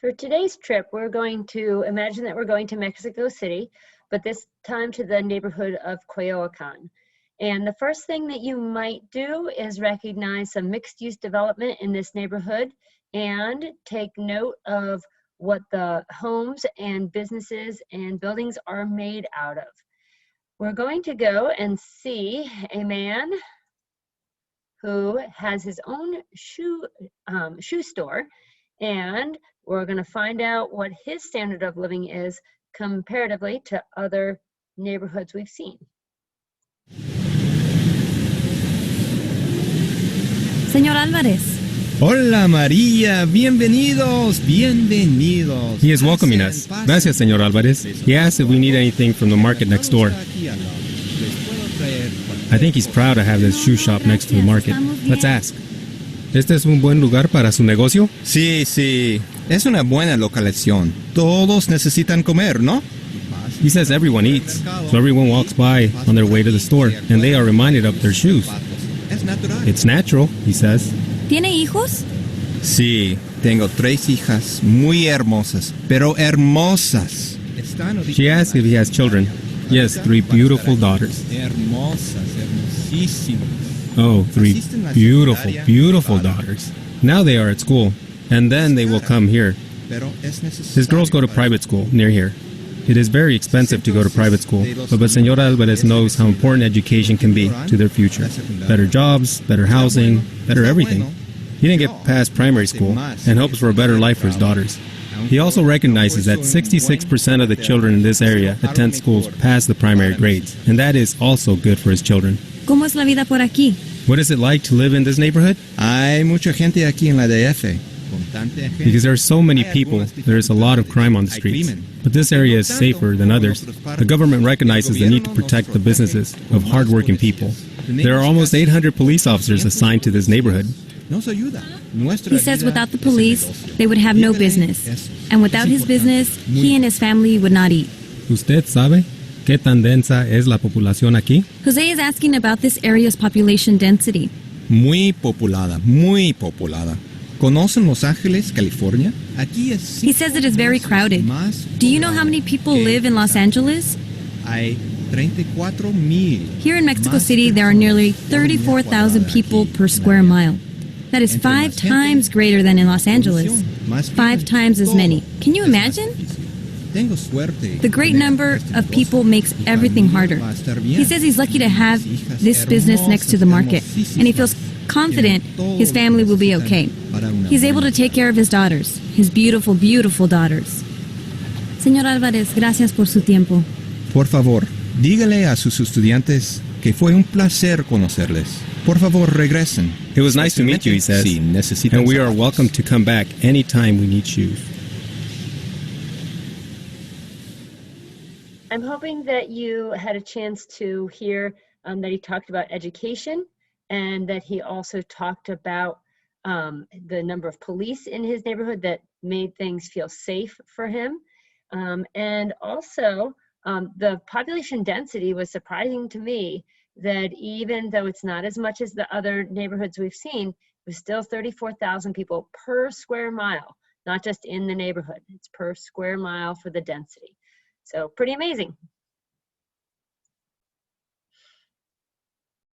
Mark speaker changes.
Speaker 1: For today's trip, we're going to imagine that we're going to Mexico City, but this time to the neighborhood of Coyoacan. And the first thing that you might do is recognize some mixed-use development in this neighborhood and take note of what the homes and businesses and buildings are made out of. We're going to go and see a man who has his own shoe store, and we're going to find out what his standard of living is comparatively to other neighborhoods we've seen.
Speaker 2: Senor Alvarez.
Speaker 3: Hola María, bienvenidos, bienvenidos.
Speaker 4: He is welcoming us. Gracias, Senor Alvarez. He asked if we need anything from the market next door. I think he's proud to have this shoe shop next to the market. Let's ask. ¿Este es un buen lugar para su negocio?
Speaker 3: Sí, es una buena localización. Todos necesitan comer, ¿no?
Speaker 4: He says everyone eats, so everyone walks by on their way to the store, and they are reminded of their shoes. It's natural, he says.
Speaker 2: ¿Tiene hijos?
Speaker 3: Sí, tengo 3 hijas muy hermosas, pero hermosas.
Speaker 4: She asks if he has children. Yes, 3 beautiful daughters. Oh, 3 beautiful, beautiful daughters. Now they are at school, and then they will come here. His girls go to private school near here. It is very expensive to go to private school, but Senor Alvarez knows how important education can be to their future. Better jobs, better housing, better everything. He didn't get past primary school and hopes for a better life for his daughters. He also recognizes that 66% of the children in this area attend schools past the primary grades, and that is also good for his children.
Speaker 2: ¿Cómo es la vida por aquí?
Speaker 4: What is it like to live in this neighborhood?
Speaker 3: Hay mucha gente aquí en la DF.
Speaker 4: Because there are so many people, there is a lot of crime on the streets. But this area is safer than others. The government recognizes the need to protect the businesses of hardworking people. There are almost 800 police officers assigned to this neighborhood.
Speaker 2: He says without the police, they would have no business. And without his business, he and his family would not eat.
Speaker 4: ¿Usted sabe qué tan densa es la población aquí?
Speaker 2: Jose is asking about this area's population density.
Speaker 3: Muy populada, muy populada. ¿Conocen Los Ángeles, California?
Speaker 2: He says it is very crowded. Do you know how many people live in Los Angeles?
Speaker 3: Hay 34,000.
Speaker 2: Here in Mexico City, there are nearly 34,000 people per square mile. That is 5 times greater than in Los Angeles. 5 times as many. Can you imagine? The great number of people makes everything harder. He says he's lucky to have this business next to the market, and he feels confident his family will be okay. He's able to take care of his daughters, his beautiful, beautiful daughters. Señor Alvarez, gracias por su tiempo.
Speaker 3: Por favor, dígale a sus estudiantes que fue un placer conocerles. Por favor, regresen.
Speaker 4: It was nice to meet you, he says, and we are welcome to come back anytime we need shoes.
Speaker 1: I'm hoping that you had a chance to hear that he talked about education, and that he also talked about the number of police in his neighborhood that made things feel safe for him. And also, the population density was surprising to me, that even though it's not as much as the other neighborhoods we've seen, it was still 34,000 people per square mile, not just in the neighborhood. It's per square mile for the density. So pretty amazing.